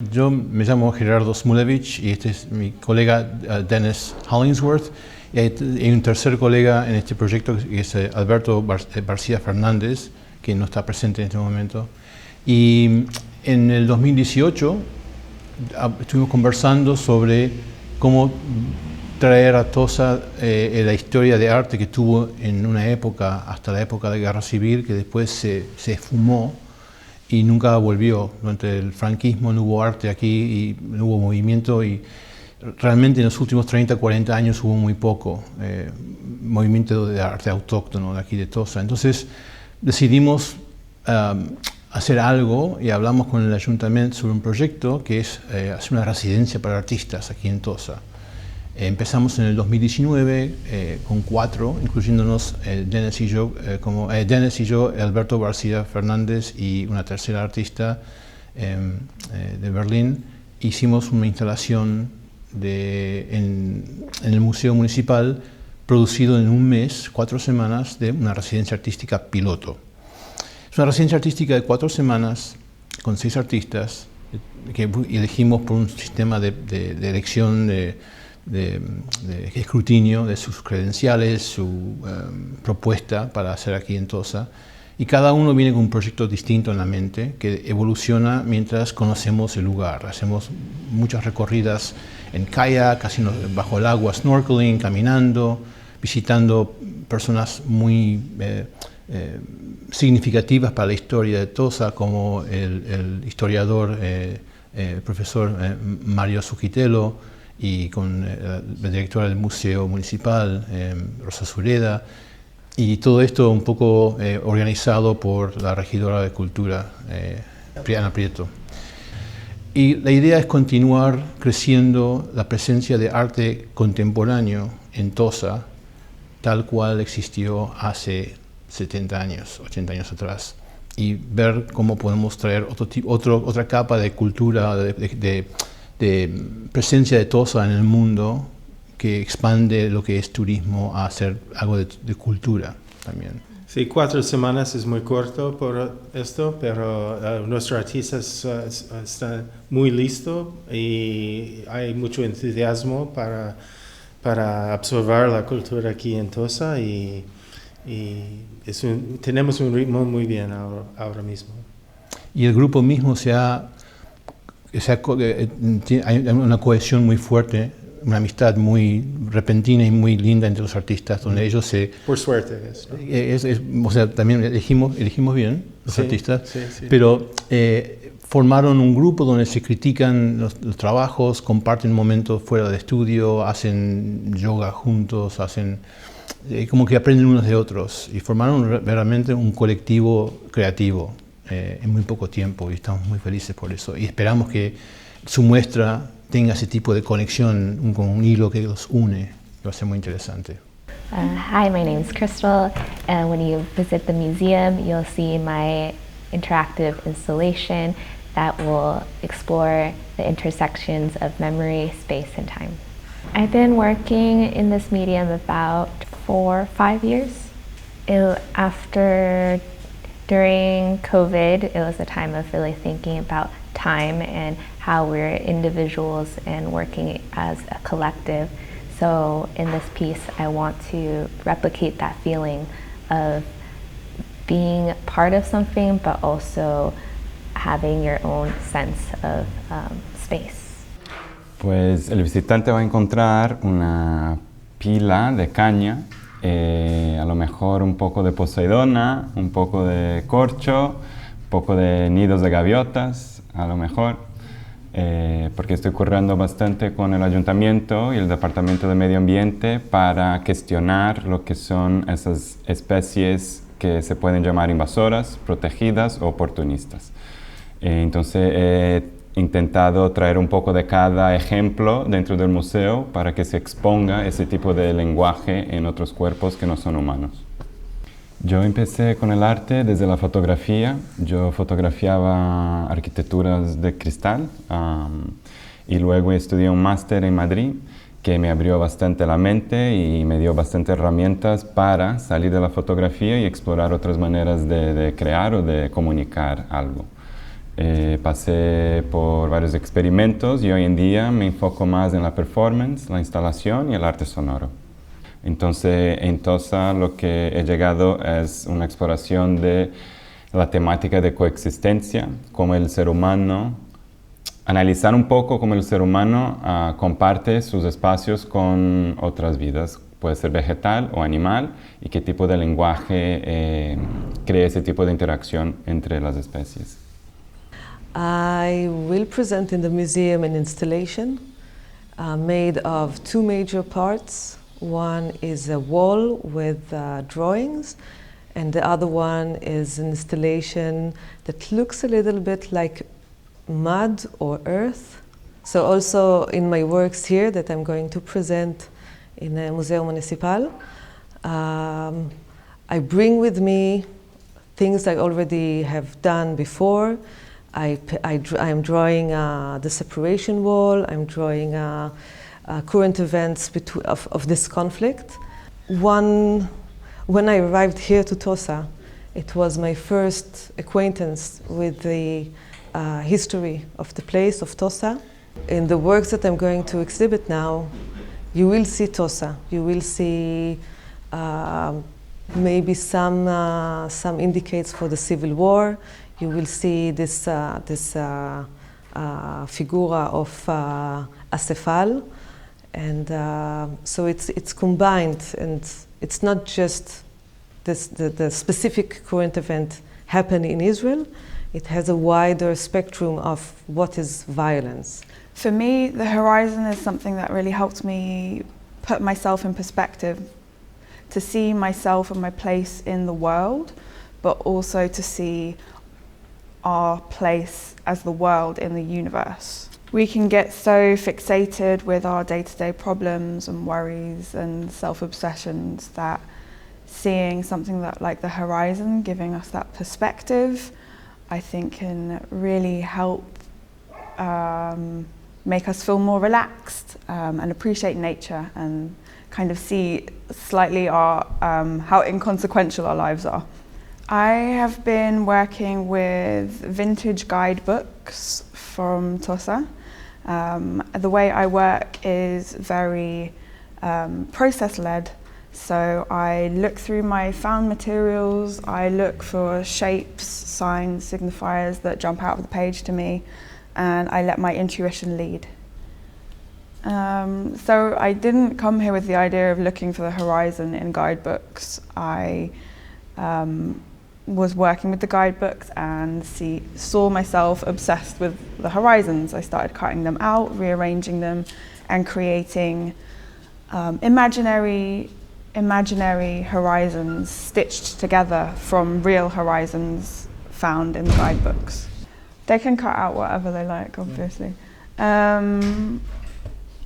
Yo me llamo Gerardo Smulevich y este es mi colega Dennis Hollingsworth. Y hay un tercer colega en este proyecto que es Alberto García Fernández, que no está presente en este momento. Y en el 2018 estuvimos conversando sobre cómo traer a Tossa la historia de arte que tuvo en una época, hasta la época de Guerra Civil, que después se esfumó y nunca volvió. Durante el franquismo no hubo arte aquí y no hubo movimiento, y realmente en los últimos 30, 40 años hubo muy poco movimiento de arte autóctono de aquí de Tossa. Entonces decidimos hacer algo y hablamos con el ayuntamiento sobre un proyecto que es hacer una residencia para artistas aquí en Tossa. Empezamos en el 2019 con 4, incluyéndonos Dennis y yo, Alberto García Fernández y una tercera artista de Berlín. Hicimos una instalación en el Museu Municipal, producido en un mes, 4 semanas, de una residencia artística piloto. Es una residencia artística de 4 semanas con 6 artistas que elegimos por un sistema de elección de escrutinio de sus credenciales, su propuesta para hacer aquí en Tossa, y cada uno viene con un proyecto distinto en la mente que evoluciona mientras conocemos el lugar. Hacemos muchas recorridas en kayak, haciendo bajo el agua, snorkeling, caminando, visitando personas muy significativas para la historia de Tossa, como el historiador profesor Mario Zucchitello, y con la directora del Museu Municipal, Rosa Sureda, y todo esto un poco organizado por la regidora de Cultura, Ana Prieto. Y la idea es continuar creciendo la presencia de arte contemporáneo en Tossa, tal cual existió hace 70 años, 80 años atrás, y ver cómo podemos traer otra capa de cultura, de presencia de Tossa en el mundo, que expande lo que es turismo a hacer algo de cultura también. Sí, 4 semanas es muy corto por esto, pero nuestro artista está muy listo y hay mucho entusiasmo para absorber la cultura aquí en Tossa, y tenemos un ritmo muy bien ahora mismo. Y el grupo mismo hay una cohesión muy fuerte, una amistad muy repentina y muy linda entre los artistas, donde ellos se... Por suerte, ¿no? O sea, también elegimos bien los artistas, sí. Pero formaron un grupo donde se critican los trabajos, comparten momentos fuera de estudio, hacen yoga juntos, como que aprenden unos de otros, y formaron realmente un colectivo creativo en muy poco tiempo, y estamos muy felices por eso, y esperamos que su muestra tenga ese tipo de conexión, con un hilo que los une. Va a ser muy interesante. Hi, my name is Crystal, and when you visit the museum, you'll see my interactive installation that will explore the intersections of memory, space, and time. I've been working in this medium about 4 or 5 years. During COVID, it was a time of really thinking about time and how we're individuals and working as a collective. So in this piece, I want to replicate that feeling of being part of something, but also having your own sense of space. Pues el visitante va a encontrar una pila de caña, a lo mejor un poco de poseidona, un poco de corcho, un poco de nidos de gaviotas, a lo mejor, porque estoy currando bastante con el ayuntamiento y el departamento de medio ambiente para gestionar lo que son esas especies que se pueden llamar invasoras, protegidas o oportunistas. Entonces he intentado traer un poco de cada ejemplo dentro del museo para que se exponga ese tipo de lenguaje en otros cuerpos que no son humanos. Yo empecé con el arte desde la fotografía. Yo fotografiaba arquitecturas de cristal y luego estudié un máster en Madrid que me abrió bastante la mente y me dio bastantes herramientas para salir de la fotografía y explorar otras maneras de crear o de comunicar algo. Pasé por varios experimentos y hoy en día me enfoco más en la performance, la instalación y el arte sonoro. Entonces, en Tossa lo que he llegado es una exploración de la temática de coexistencia, cómo el ser humano, analizar un poco cómo el ser humano comparte sus espacios con otras vidas, puede ser vegetal o animal, y qué tipo de lenguaje crea ese tipo de interacción entre las especies. I will present in the museum an installation made of two major parts. One is a wall with drawings, and the other one is an installation that looks a little bit like mud or earth. So also in my works here that I'm going to present in the Museu Municipal, I bring with me things I already have done before. I'm drawing the separation wall, I'm drawing current events of this conflict. When I arrived here to Tossa, it was my first acquaintance with the history of the place of Tossa. In the works that I'm going to exhibit now, you will see Tossa. You will see maybe some indicates for the civil war. You will see this figura of Acefal, and so it's combined, and it's not just the specific current event happening in Israel. It has a wider spectrum of what is violence. For me, the horizon is something that really helped me put myself in perspective, to see myself and my place in the world, but also to see our place as the world in the universe. We can get so fixated with our day-to-day problems and worries and self-obsessions that seeing something that like the horizon, giving us that perspective, I think can really help make us feel more relaxed and appreciate nature and kind of see slightly our, how inconsequential our lives are. I have been working with vintage guidebooks from Tossa. The way I work is very process-led. So I look through my found materials, I look for shapes, signs, signifiers that jump out of the page to me, and I let my intuition lead. So I didn't come here with the idea of looking for the horizon in guidebooks. I was working with the guidebooks and saw myself obsessed with the horizons. I started cutting them out, rearranging them, and creating imaginary horizons stitched together from real horizons found in the guidebooks. They can cut out whatever they like, obviously.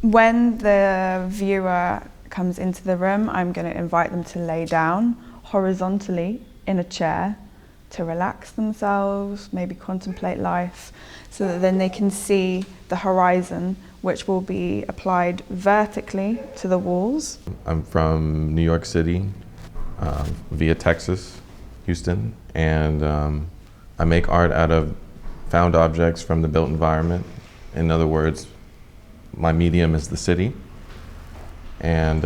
When the viewer comes into the room, I'm going to invite them to lay down horizontally in a chair to relax themselves, maybe contemplate life, so that then they can see the horizon, which will be applied vertically to the walls. I'm from New York City, via Texas, Houston, and I make art out of found objects from the built environment. In other words, my medium is the city. And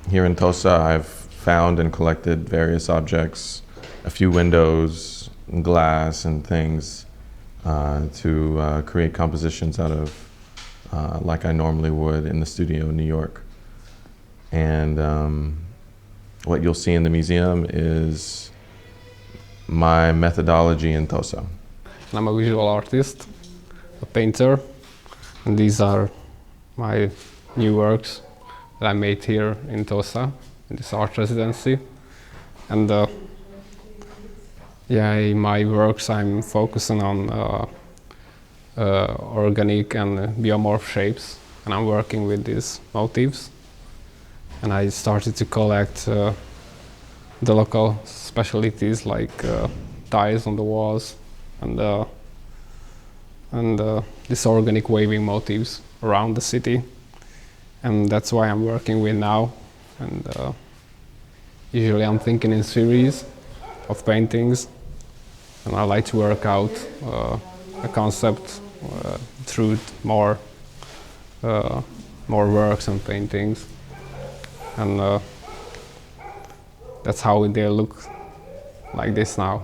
here in Tossa, I've found and collected various objects, a few windows, and glass, and things to create compositions out of like I normally would in the studio in New York. And what you'll see in the museum is my methodology in Tossa. I'm a visual artist, a painter, and these are my new works that I made here in Tossa, in this art residency. And yeah, in my works I'm focusing on organic and biomorph shapes, and I'm working with these motifs. And I started to collect the local specialties like ties on the walls and these organic waving motifs around the city. And that's why I'm working with now. And usually I'm thinking in series of paintings, and I like to work out a concept through more works and paintings, and that's how they look like this now.